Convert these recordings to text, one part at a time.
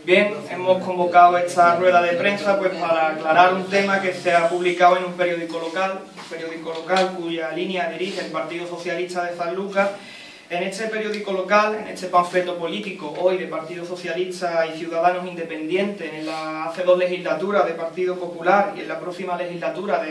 Bien, hemos convocado esta rueda de prensa pues para aclarar un tema que se ha publicado en un periódico local cuya línea dirige el Partido Socialista de Sanlúcar. En este periódico local, en este panfleto político hoy de Partido Socialista y Ciudadanos Independientes, hace 2 legislaturas de Partido Popular y en la próxima legislatura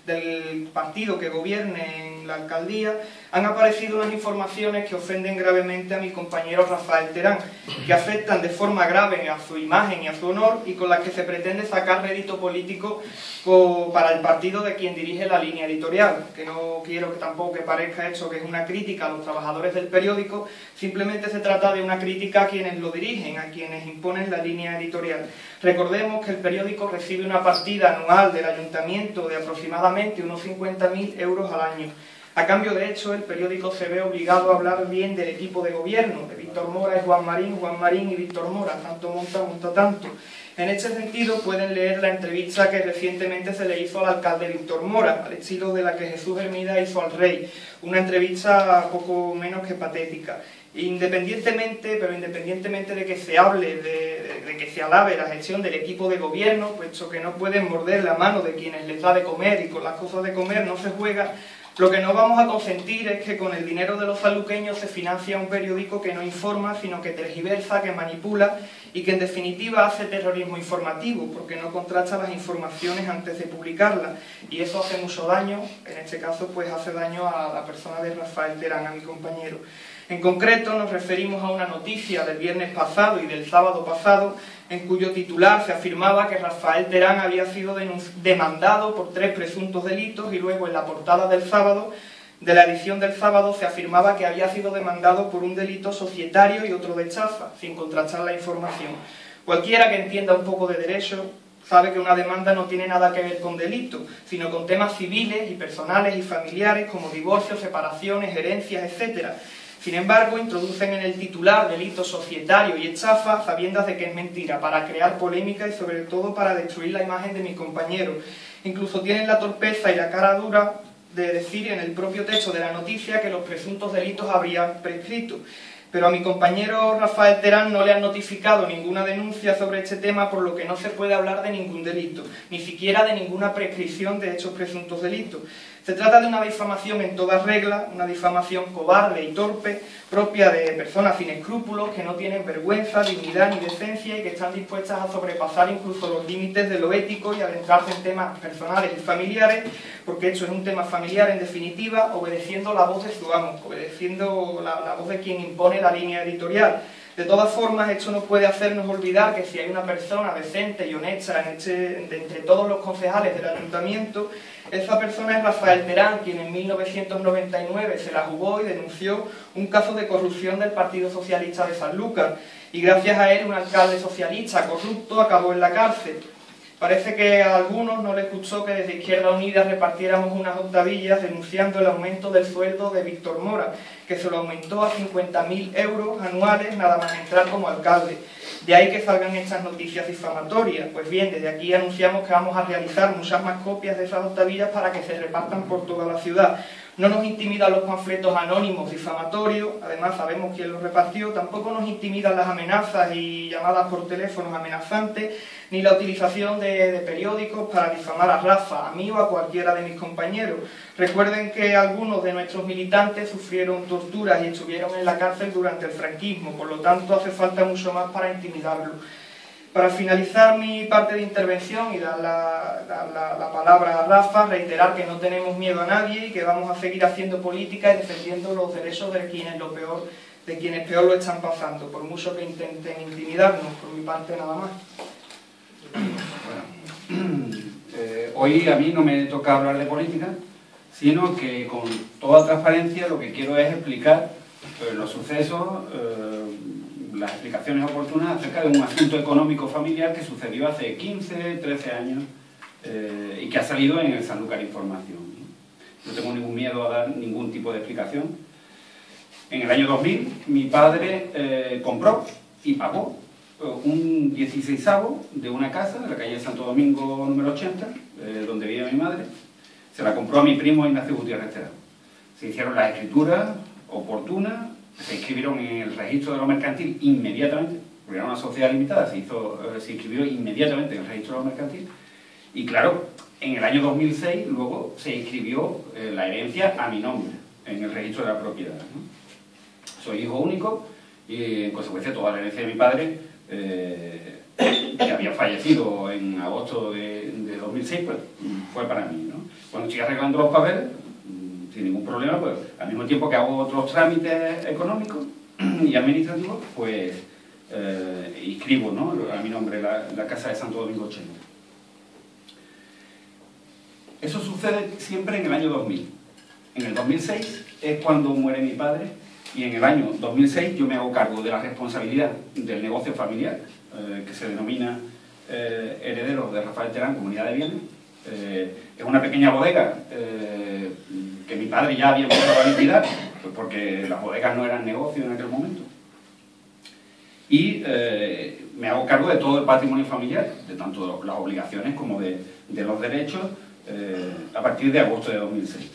del partido que gobierne en la alcaldía, han aparecido unas informaciones que ofenden gravemente a mi compañero Rafael Terán, que afectan de forma grave a su imagen y a su honor y con las que se pretende sacar rédito político para el partido de quien dirige la línea editorial, que no quiero que tampoco que parezca esto que es una crítica a los trabajadores del periódico, simplemente se trata de una crítica a quienes lo dirigen, a quienes imponen la línea editorial. Recordemos que el periódico recibe una partida anual del ayuntamiento de aproximadamente unos 50.000 euros al año. A cambio de hecho, el periódico se ve obligado a hablar bien del equipo de gobierno, de Víctor Mora y Juan Marín y Víctor Mora, tanto monta tanto. En este sentido pueden leer la entrevista que recientemente se le hizo al alcalde Víctor Mora, al estilo de la que Jesús Hermida hizo al rey, una entrevista poco menos que patética. Independientemente de que se hable, de que se alabe la gestión del equipo de gobierno, puesto que no pueden morder la mano de quienes les da de comer y con las cosas de comer no se juega, lo que no vamos a consentir es que con el dinero de los sanluqueños se financia un periódico que no informa, sino que tergiversa, que manipula y que en definitiva hace terrorismo informativo, porque no contrasta las informaciones antes de publicarlas. Y eso hace mucho daño, en este caso pues hace daño a la persona de Rafael Terán, a mi compañero. En concreto nos referimos a una noticia del viernes pasado y del sábado pasado, en cuyo titular se afirmaba que Rafael Terán había sido demandado por 3 presuntos delitos y luego en la portada del sábado, de la edición del sábado, se afirmaba que había sido demandado por un delito societario y otro de estafa, sin contrastar la información. Cualquiera que entienda un poco de derecho sabe que una demanda no tiene nada que ver con delito, sino con temas civiles y personales y familiares como divorcios, separaciones, herencias, etc. Sin embargo, introducen en el titular delito societario y estafa, sabiendas de que es mentira, para crear polémica y sobre todo para destruir la imagen de mis compañeros. Incluso tienen la torpeza y la cara dura de decir en el propio texto de la noticia que los presuntos delitos habrían prescrito. Pero a mi compañero Rafael Terán no le han notificado ninguna denuncia sobre este tema, por lo que no se puede hablar de ningún delito, ni siquiera de ninguna prescripción de estos presuntos delitos. Se trata de una difamación en toda regla, una difamación cobarde y torpe, propia de personas sin escrúpulos, que no tienen vergüenza, dignidad ni decencia y que están dispuestas a sobrepasar incluso los límites de lo ético y adentrarse en temas personales y familiares, porque esto es un tema familiar en definitiva, obedeciendo la voz de su amo, obedeciendo la voz de quien impone la línea editorial. De todas formas, esto no puede hacernos olvidar que si hay una persona decente y honesta entre todos los concejales del ayuntamiento, esa persona es Rafael Terán, quien en 1999 se la jugó y denunció un caso de corrupción del Partido Socialista de Sanlúcar, y gracias a él un alcalde socialista corrupto acabó en la cárcel. Parece que a algunos no les gustó que desde Izquierda Unida repartiéramos unas octavillas denunciando el aumento del sueldo de Víctor Mora, que se lo aumentó a 50.000 euros anuales nada más entrar como alcalde. De ahí que salgan estas noticias difamatorias. Pues bien, desde aquí anunciamos que vamos a realizar muchas más copias de esas octavillas para que se repartan por toda la ciudad. No nos intimidan los panfletos anónimos difamatorios, además sabemos quién los repartió, tampoco nos intimidan las amenazas y llamadas por teléfonos amenazantes, ni la utilización de periódicos para difamar a Rafa, a mí o a cualquiera de mis compañeros. Recuerden que algunos de nuestros militantes sufrieron torturas y estuvieron en la cárcel durante el franquismo, por lo tanto hace falta mucho más para intimidarlo. Para finalizar mi parte de intervención y dar la palabra a Rafa, reiterar que no tenemos miedo a nadie y que vamos a seguir haciendo política y defendiendo los derechos de quienes peor lo están pasando, por mucho que intenten intimidarnos. Por mi parte nada más. Bueno, hoy a mí no me toca hablar de política, sino que con toda transparencia lo que quiero es explicar los sucesos, las explicaciones oportunas acerca de un asunto económico familiar que sucedió hace 15, 13 años y que ha salido en el Sanlúcar Información. No tengo ningún miedo a dar ningún tipo de explicación. En el año 2000 mi padre compró y pagó un 16avo de una casa de la calle Santo Domingo número 80, donde vive mi madre. Se la compró a mi primo Ignacio Gutiérrez Terán. Se hicieron las escrituras oportunas, se inscribieron en el registro de lo mercantil inmediatamente, porque era una sociedad limitada, se inscribió inmediatamente en el registro de lo mercantil, y claro, en el año 2006 luego se inscribió la herencia a mi nombre, en el registro de la propiedad, ¿no? Soy hijo único y en consecuencia toda la herencia de mi padre, que había fallecido en agosto de 2006, pues fue para mí, ¿no? Cuando estoy arreglando los papeles, sin ningún problema, pues al mismo tiempo que hago otros trámites económicos y administrativos, pues inscribo, ¿no?, a mi nombre la Casa de Santo Domingo 80. Eso sucede siempre en el año 2000. En el 2006 es cuando muere mi padre y en el año 2006 yo me hago cargo de la responsabilidad del negocio familiar, que se denomina Herederos de Rafael Terán, Comunidad de Bienes. Es una pequeña bodega que mi padre ya había empezado a liquidar, pues porque las bodegas no eran negocio en aquel momento. Y me hago cargo de todo el patrimonio familiar, de tanto las obligaciones como de los derechos, a partir de agosto de 2006.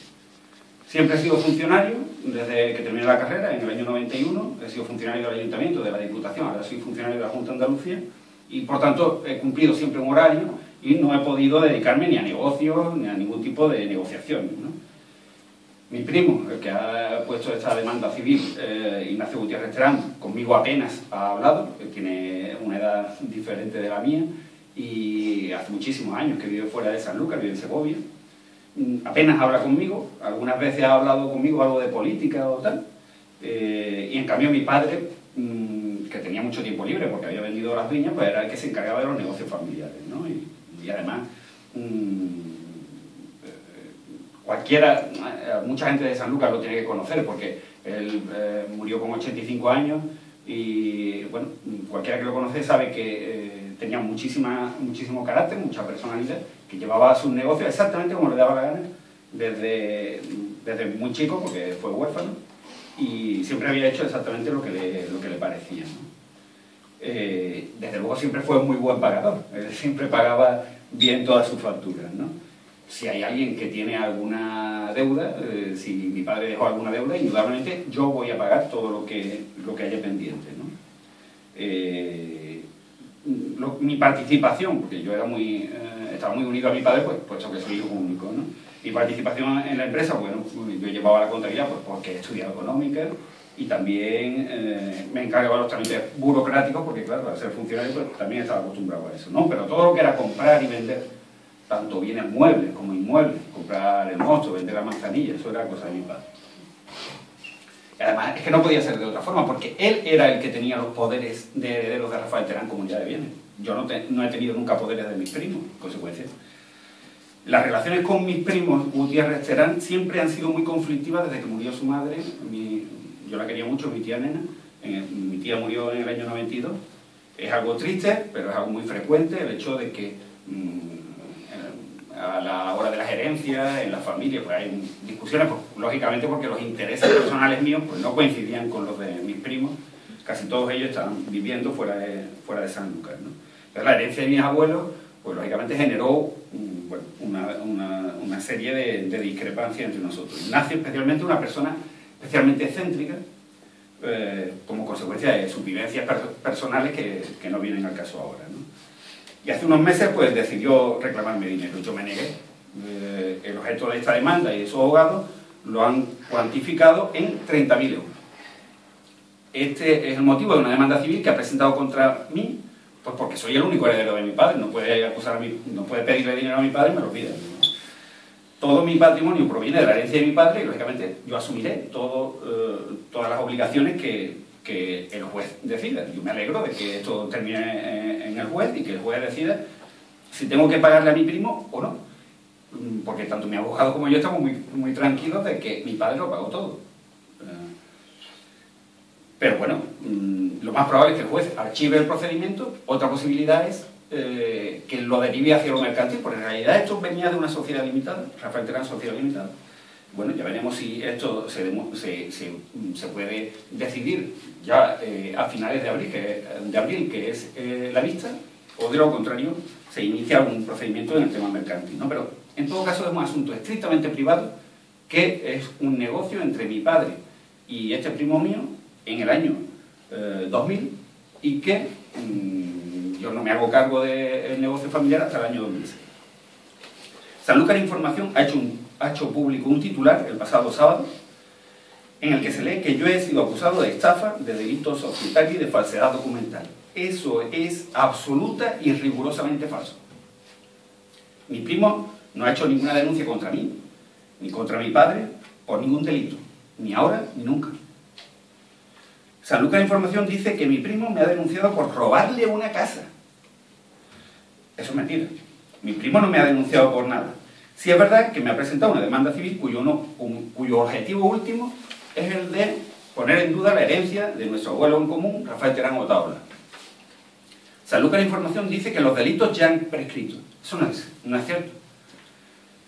Siempre he sido funcionario, desde que terminé la carrera, en el año 91, he sido funcionario del Ayuntamiento, de la Diputación, ahora soy funcionario de la Junta de Andalucía, y por tanto he cumplido siempre un horario y no he podido dedicarme ni a negocios ni a ningún tipo de negociaciones, ¿no? Mi primo, el que ha puesto esta demanda civil, Ignacio Gutiérrez Terán, conmigo apenas ha hablado, que tiene una edad diferente de la mía y hace muchísimos años que vive fuera de Sanlúcar, vive en Segovia. Apenas habla conmigo, algunas veces ha hablado conmigo algo de política o tal, y en cambio mi padre, que tenía mucho tiempo libre porque había vendido las viñas, pues era el que se encargaba de los negocios familiares, ¿no? Y además, mucha gente de Sanlúcar lo tiene que conocer porque él murió con 85 años y, bueno, cualquiera que lo conoce sabe que tenía muchísimo carácter, mucha personalidad, que llevaba sus negocios exactamente como le daba la gana, desde muy chico, porque fue huérfano, y siempre había hecho exactamente lo que le parecía, ¿no? Desde luego siempre fue muy buen pagador, siempre pagaba bien todas sus facturas, ¿no? Si hay alguien que tiene alguna deuda, si mi padre dejó alguna deuda, indudablemente yo voy a pagar todo lo que haya pendiente, ¿no? Mi participación, porque yo estaba muy unido a mi padre, pues puesto que soy hijo único, ¿no? Mi participación en la empresa, bueno, yo llevaba la contabilidad pues porque he estudiado económica y también me encargaba de los trámites burocráticos, porque claro, al ser funcionario pues también estaba acostumbrado a eso, ¿no? Pero todo lo que era comprar y vender, tanto bienes muebles como inmuebles, comprar el mosto, vender la manzanilla, eso era cosa de mi padre. Y además es que no podía ser de otra forma, porque él era el que tenía los poderes de herederos de Rafael Terán, Comunidad de Bienes. Yo no he tenido nunca poderes de mis primos, en consecuencia. Las relaciones con mis primos Gutiérrez Terán siempre han sido muy conflictivas desde que murió su madre. Yo la quería mucho, mi tía Nena. Mi tía murió en el año 92. Es algo triste, pero es algo muy frecuente el hecho de que a la hora de las herencias, en la familia, pues hay discusiones, pues, lógicamente porque los intereses personales míos pues, no coincidían con los de mis primos. Casi todos ellos estaban viviendo fuera de Sanlúcar, ¿no? Entonces la herencia de mis abuelos, pues lógicamente generó bueno, una serie de discrepancias entre nosotros. Ignacio, especialmente, una persona especialmente excéntrica, como consecuencia de sus vivencias personales que no vienen al caso ahora, ¿no? Y hace unos meses pues decidió reclamarme dinero. Yo me negué. El objeto de esta demanda y de su abogado lo han cuantificado en 30.000 euros. Este es el motivo de una demanda civil que ha presentado contra mí, pues porque soy el único heredero de mi padre. No puede pedirle dinero a mi padre y me lo pide. Todo mi patrimonio proviene de la herencia de mi padre y lógicamente yo asumiré todas las obligaciones que el juez decida. Yo me alegro de que esto termine en el juez y que el juez decida si tengo que pagarle a mi primo o no. Porque tanto mi abogado como yo estamos muy tranquilos de que mi padre lo pagó todo. Pero bueno, lo más probable es que el juez archive el procedimiento. Otra posibilidad es que lo derive hacia lo mercantil, porque en realidad esto venía de una sociedad limitada, Rafael Terán Sociedad Limitada. Bueno, ya veremos si esto se puede decidir ya a finales de abril, que es la vista, o de lo contrario se inicia algún procedimiento en el tema mercantil, ¿no? Pero en todo caso es un asunto estrictamente privado, que es un negocio entre mi padre y este primo mío, en el año 2000 y que yo no me hago cargo del negocio familiar hasta el año 2006. Sanlúcar Información ha hecho público un titular el pasado sábado en el que se lee que yo he sido acusado de estafa, de delitos societarios y de falsedad documental. Eso es absoluta y rigurosamente falso. Mi primo no ha hecho ninguna denuncia contra mí, ni contra mi padre, por ningún delito, ni ahora ni nunca. Sanlúcar Información dice que mi primo me ha denunciado por robarle una casa. Eso es mentira. Mi primo no me ha denunciado por nada. Sí es verdad que me ha presentado una demanda civil cuyo objetivo último es el de poner en duda la herencia de nuestro abuelo en común, Rafael Terán Otaola. Sanlúcar Información dice que los delitos ya han prescrito. Eso no es cierto.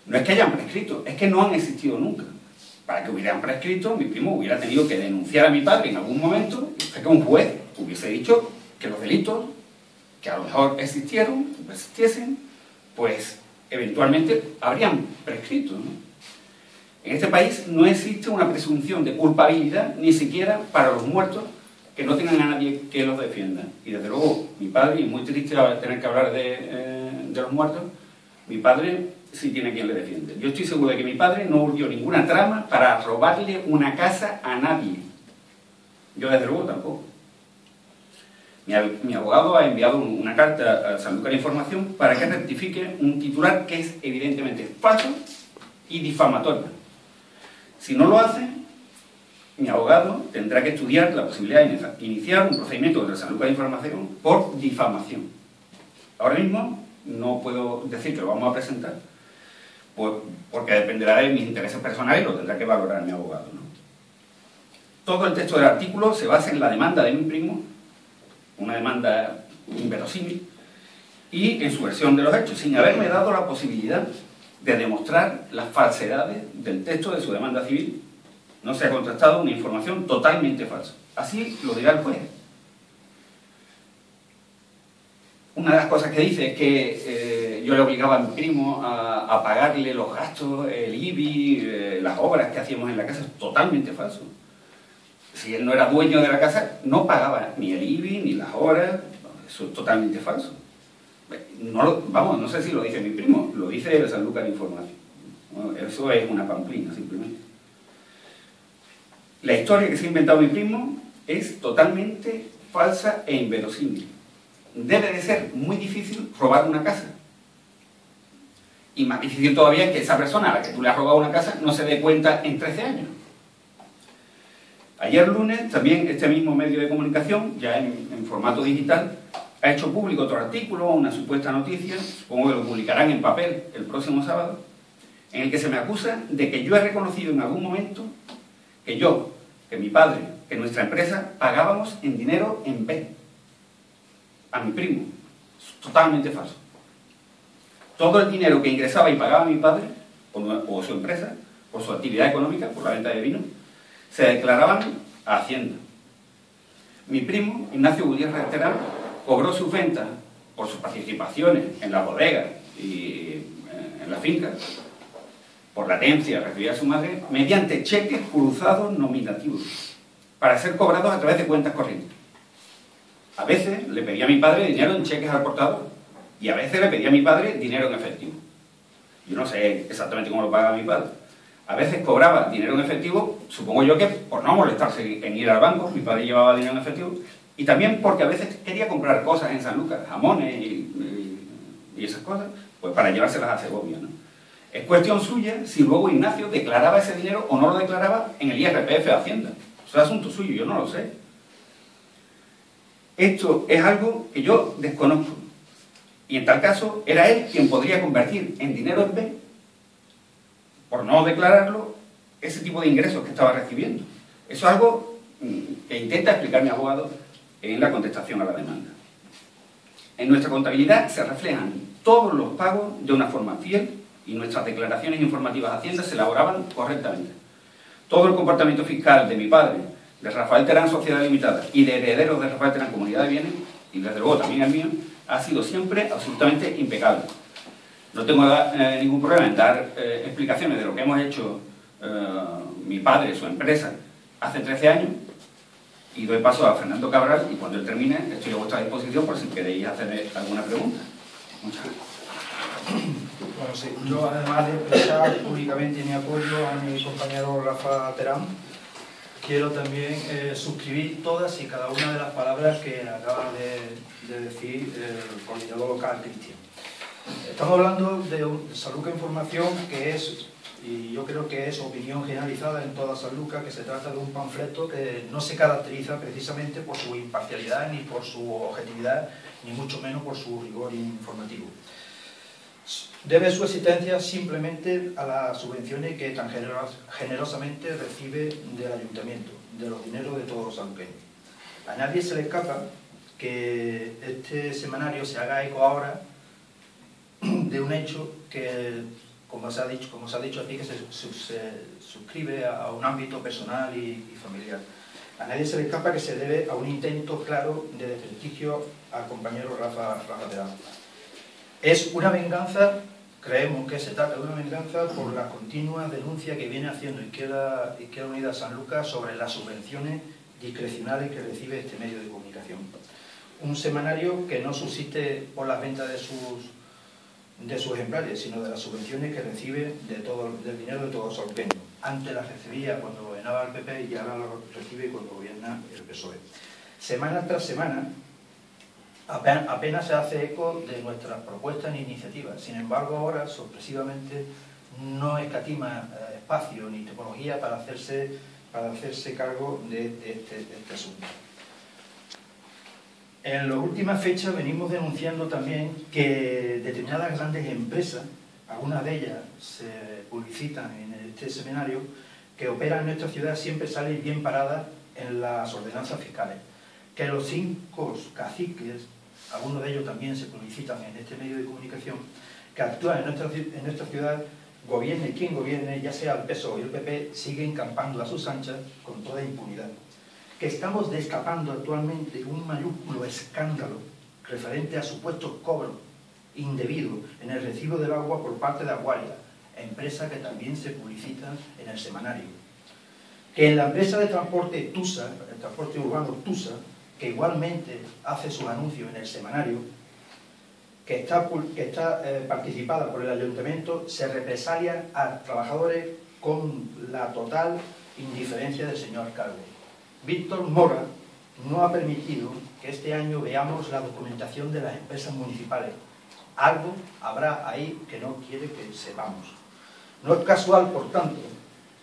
No es que hayan prescrito, es que no han existido nunca. Para que hubieran prescrito, mi primo hubiera tenido que denunciar a mi padre en algún momento, y que un juez hubiese dicho que los delitos, que a lo mejor existiesen, pues eventualmente habrían prescrito, ¿no? En este país no existe una presunción de culpabilidad, ni siquiera para los muertos, que no tengan a nadie que los defienda. Y desde luego, mi padre, y muy triste tener que hablar de los muertos, mi padre sí tiene quien le defiende. Yo estoy seguro de que mi padre no urdió ninguna trama para robarle una casa a nadie. Yo desde luego tampoco. Mi abogado ha enviado una carta a Sanlúcar Información para que rectifique un titular que es evidentemente falso y difamatorio. Si no lo hace, mi abogado tendrá que estudiar la posibilidad de iniciar un procedimiento contra Sanlúcar Información por difamación. Ahora mismo no puedo decir que lo vamos a presentar, porque dependerá de mis intereses personales y lo tendrá que valorar mi abogado, ¿no? Todo el texto del artículo se basa en la demanda de mi primo, una demanda inverosímil, y en su versión de los hechos, sin haberme dado la posibilidad de demostrar las falsedades del texto de su demanda civil. No se ha contrastado una información totalmente falsa. Así lo dirá el juez. Una de las cosas que dice es que yo le obligaba a mi primo a pagarle los gastos, el IBI, las obras que hacíamos en la casa. Es totalmente falso. Si él no era dueño de la casa, no pagaba ni el IBI ni las obras. Eso es totalmente falso. No sé si lo dice mi primo, lo dice Sanlúcar Información. Bueno, eso es una pamplina, simplemente. La historia que se ha inventado mi primo es totalmente falsa e inverosímil. Debe de ser muy difícil robar una casa. Y más difícil todavía es que esa persona a la que tú le has robado una casa no se dé cuenta en 13 años. Ayer lunes, también este mismo medio de comunicación, ya en formato digital, ha hecho público otro artículo, una supuesta noticia, supongo que lo publicarán en papel el próximo sábado, en el que se me acusa de que yo he reconocido en algún momento que mi padre, que nuestra empresa, pagábamos en dinero en B a mi primo. Es totalmente falso. Todo el dinero que ingresaba y pagaba mi padre, o su empresa, por su actividad económica, por la venta de vino, se declaraban a Hacienda. Mi primo, Ignacio Gutiérrez Terán, cobró sus ventas por sus participaciones en la bodega y en la finca, por la herencia recibida a su madre, mediante cheques cruzados nominativos, para ser cobrados a través de cuentas corrientes. A veces le pedía a mi padre dinero en cheques al portador, y a veces le pedía a mi padre dinero en efectivo. Yo no sé exactamente cómo lo pagaba mi padre. A veces cobraba dinero en efectivo, supongo yo que por no molestarse en ir al banco, mi padre llevaba dinero en efectivo, y también porque a veces quería comprar cosas en Sanlúcar, jamones y esas cosas, pues para llevárselas a Segovia, ¿no? Es cuestión suya si luego Ignacio declaraba ese dinero o no lo declaraba en el IRPF de Hacienda. Eso es asunto suyo, yo no lo sé. Esto es algo que yo desconozco. Y en tal caso, era él quien podría convertir en dinero en B, por no declararlo, ese tipo de ingresos que estaba recibiendo. Eso es algo que intenta explicar mi abogado en la contestación a la demanda. En nuestra contabilidad se reflejan todos los pagos de una forma fiel y nuestras declaraciones informativas a Hacienda se elaboraban correctamente. Todo el comportamiento fiscal de mi padre, de Rafael Terán Sociedad Limitada y de herederos de Rafael Terán Comunidad de Bienes, y desde luego también el mío, ha sido siempre absolutamente impecable. No tengo ningún problema en dar explicaciones de lo que hemos hecho mi padre, su empresa, hace 13 años, Y doy paso a Fernando Cabral y cuando él termine estoy a vuestra disposición por si queréis hacerle alguna pregunta. Muchas gracias. Bueno, sí, yo además de expresar públicamente mi apoyo a mi compañero Rafa Terán, quiero también suscribir todas y cada una de las palabras que acaba de decir el coordinador local, Cristian. Estamos hablando de Sanlúcar Información, que es, y yo creo que es opinión generalizada en toda Sanlúcar, que se trata de un panfleto que no se caracteriza precisamente por su imparcialidad, ni por su objetividad, ni mucho menos por su rigor informativo. Debe su existencia simplemente a las subvenciones que tan generosamente recibe del ayuntamiento, de los dineros de todos los sanluqueños. A nadie se le escapa que este semanario se haga eco ahora de un hecho que, como se ha dicho aquí, que se suscribe a un ámbito personal y familiar. A nadie se le escapa que se debe a un intento claro de desprestigio al compañero Rafa Terán. Es una venganza, creemos que se trata de una venganza por la continua denuncia que viene haciendo Izquierda Unida Sanlúcar sobre las subvenciones discrecionales que recibe este medio de comunicación. Un semanario que no subsiste por las ventas de sus ejemplares, sino de las subvenciones que recibe del dinero de todos los sanluqueños. Antes las recibía cuando gobernaba el PP y ahora las recibe cuando gobierna el PSOE. Semana tras semana apenas se hace eco de nuestras propuestas ni iniciativas. Sin embargo, ahora, sorpresivamente, no escatima espacio ni tecnología para hacerse cargo de este asunto. En las últimas fechas venimos denunciando también que determinadas grandes empresas, algunas de ellas se publicitan en este seminario, que operan en nuestra ciudad siempre salen bien paradas en las ordenanzas fiscales. Que los 5 caciques, algunos de ellos también se publicitan en este medio de comunicación, que actúan en nuestra ciudad, gobierne quien gobierne, ya sea el PSOE o el PP, siguen campando a sus anchas con toda impunidad. Que estamos destapando actualmente un mayúsculo escándalo referente a supuestos cobros indebidos en el recibo del agua por parte de Aguaria, empresa que también se publicita en el semanario. Que en la empresa de transporte TUSA, el transporte urbano TUSA, que igualmente hace sus anuncios en el semanario, que está participada por el ayuntamiento, se represalia a trabajadores con la total indiferencia del señor Calvo. Víctor Mora no ha permitido que este año veamos la documentación de las empresas municipales. Algo habrá ahí que no quiere que sepamos. No es casual, por tanto,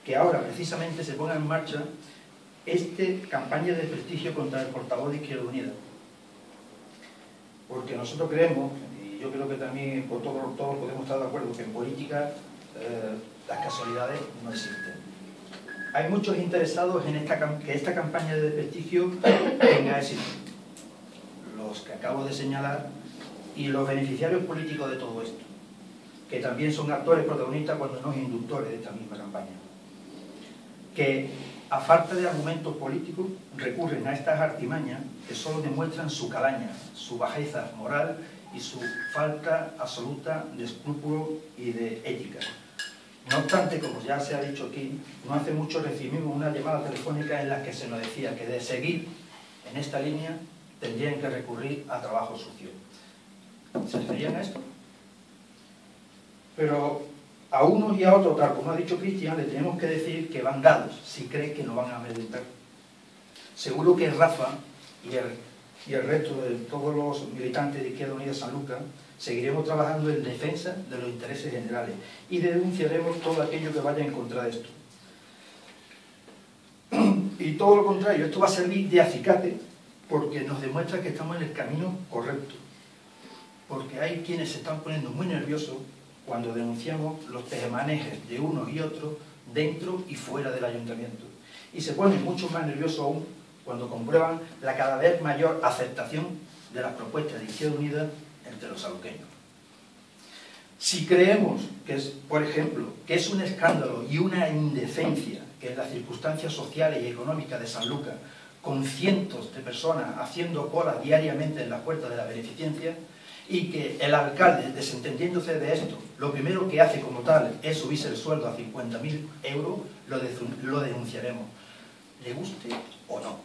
que ahora precisamente se ponga en marcha esta campaña de prestigio contra el portavoz de Izquierda Unida. Porque nosotros creemos, y yo creo que también por todos podemos estar de acuerdo, que en política las casualidades no existen. Hay muchos interesados en que esta campaña de prestigio tenga éxito. Los que acabo de señalar y los beneficiarios políticos de todo esto, que también son actores protagonistas cuando no inductores de esta misma campaña. Que, a falta de argumentos políticos, recurren a estas artimañas que solo demuestran su calaña, su bajeza moral y su falta absoluta de escrúpulo y de ética. No obstante, como ya se ha dicho aquí, no hace mucho recibimos una llamada telefónica en la que se nos decía que de seguir en esta línea tendrían que recurrir a trabajo sucio. ¿Se referían a esto? Pero a unos y a otros, tal como ha dicho Cristian, le tenemos que decir que van dados si cree que nos van a amedrentar. Seguro que Rafa y el resto de todos los militantes de Izquierda Unida Sanlúcar seguiremos trabajando en defensa de los intereses generales y denunciaremos todo aquello que vaya en contra de esto. Y todo lo contrario, esto va a servir de acicate porque nos demuestra que estamos en el camino correcto. Porque hay quienes se están poniendo muy nerviosos cuando denunciamos los tejemanejes de unos y otros dentro y fuera del ayuntamiento. Y se ponen mucho más nerviosos aún cuando comprueban la cada vez mayor aceptación de las propuestas de Izquierda Unida entre los sanluqueños. Si creemos que es, por ejemplo, que es un escándalo y una indecencia que en las circunstancias sociales y económicas de Sanlúcar, con cientos de personas haciendo cola diariamente en las puertas de la beneficencia, y que el alcalde, desentendiéndose de esto, lo primero que hace como tal es subirse el sueldo a 50.000 euros, lo denunciaremos, le guste o no.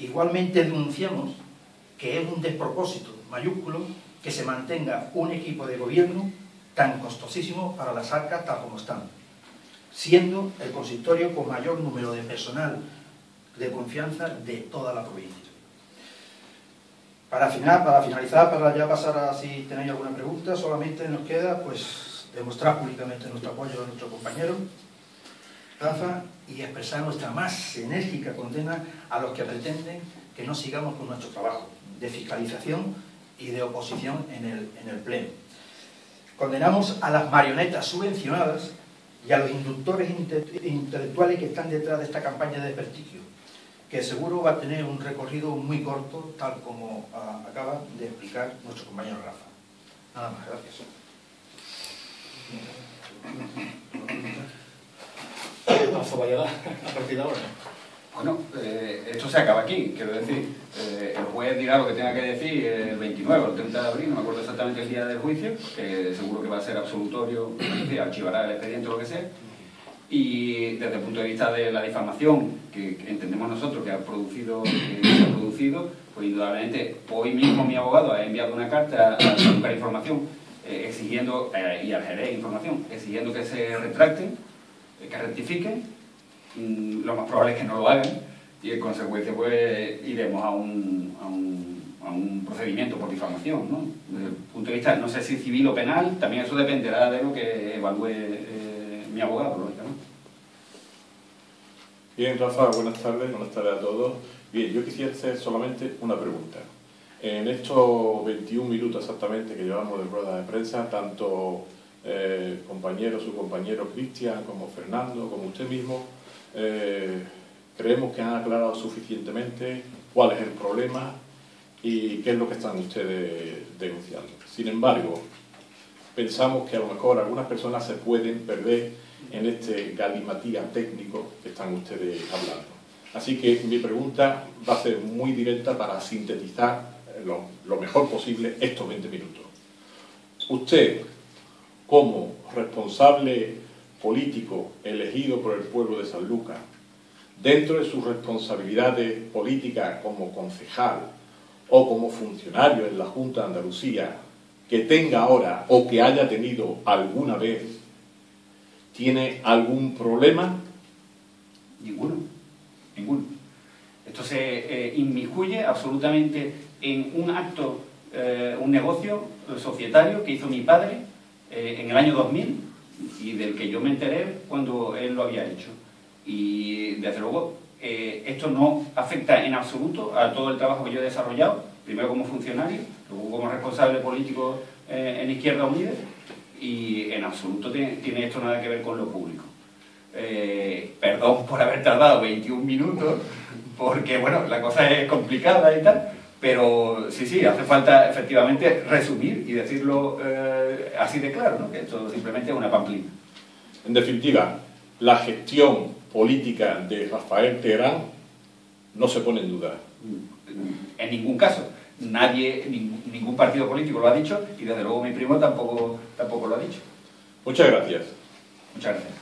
Igualmente denunciamos que es un despropósito mayúsculo que se mantenga un equipo de gobierno tan costosísimo para las arcas tal como están, siendo el consistorio con mayor número de personal de confianza de toda la provincia. Para finalizar, para ya pasar a si tenéis alguna pregunta, solamente nos queda pues demostrar públicamente nuestro apoyo a nuestro compañero Rafa y expresar nuestra más enérgica condena a los que pretenden que no sigamos con nuestro trabajo de fiscalización y de oposición en el Pleno. Condenamos a las marionetas subvencionadas y a los inductores intelectuales que están detrás de esta campaña de desprestigio, que seguro va a tener un recorrido muy corto, tal como acaba de explicar nuestro compañero Rafa. Nada más, gracias. Paso vaya a partir de ahora. Bueno, esto se acaba aquí, quiero decir, el juez dirá lo que tenga que decir el 29 o el 30 de abril, no me acuerdo exactamente el día del juicio, que seguro que va a ser absolutorio, archivará el expediente o lo que sea, y desde el punto de vista de la difamación que entendemos nosotros que se ha producido, pues indudablemente hoy mismo mi abogado ha enviado una carta a buscar información exigiendo, y al Jerez información, exigiendo que se retracten, que rectifiquen. Lo más probable es que no lo hagan y en consecuencia pues iremos a un procedimiento por difamación, ¿no? Desde el punto de vista, no sé si civil o penal, también eso dependerá de lo que evalúe mi abogado, lógicamente. Bien, Rafa, buenas tardes a todos. Bien, yo quisiera hacer solamente una pregunta. En estos 21 minutos exactamente que llevamos de rueda de prensa, tanto su compañero Cristian, como Fernando, como usted mismo, creemos que han aclarado suficientemente cuál es el problema y qué es lo que están ustedes denunciando. Sin embargo, pensamos que a lo mejor algunas personas se pueden perder en este galimatías técnico que están ustedes hablando. Así que mi pregunta va a ser muy directa para sintetizar lo mejor posible estos 20 minutos. Usted, como responsable político elegido por el pueblo de Sanlúcar, dentro de sus responsabilidades políticas como concejal o como funcionario en la Junta de Andalucía, que tenga ahora o que haya tenido alguna vez, ¿tiene algún problema? Ninguno. Esto se inmiscuye absolutamente en un acto, un negocio societario que hizo mi padre en el año 2000 y del que yo me enteré cuando él lo había hecho. Y desde luego esto no afecta en absoluto a todo el trabajo que yo he desarrollado, primero como funcionario, luego como responsable político en Izquierda Unida, y en absoluto tiene esto nada que ver con lo público. Perdón por haber tardado 21 minutos, porque bueno, la cosa es complicada y tal, pero sí, hace falta efectivamente resumir y decirlo así de claro, ¿no? Que esto simplemente es una pamplina. En definitiva, la gestión política de Rafael Terán no se pone en duda. En ningún caso. Nadie, ningún partido político lo ha dicho y desde luego mi primo tampoco lo ha dicho. Muchas gracias. Muchas gracias.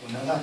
Pues nada.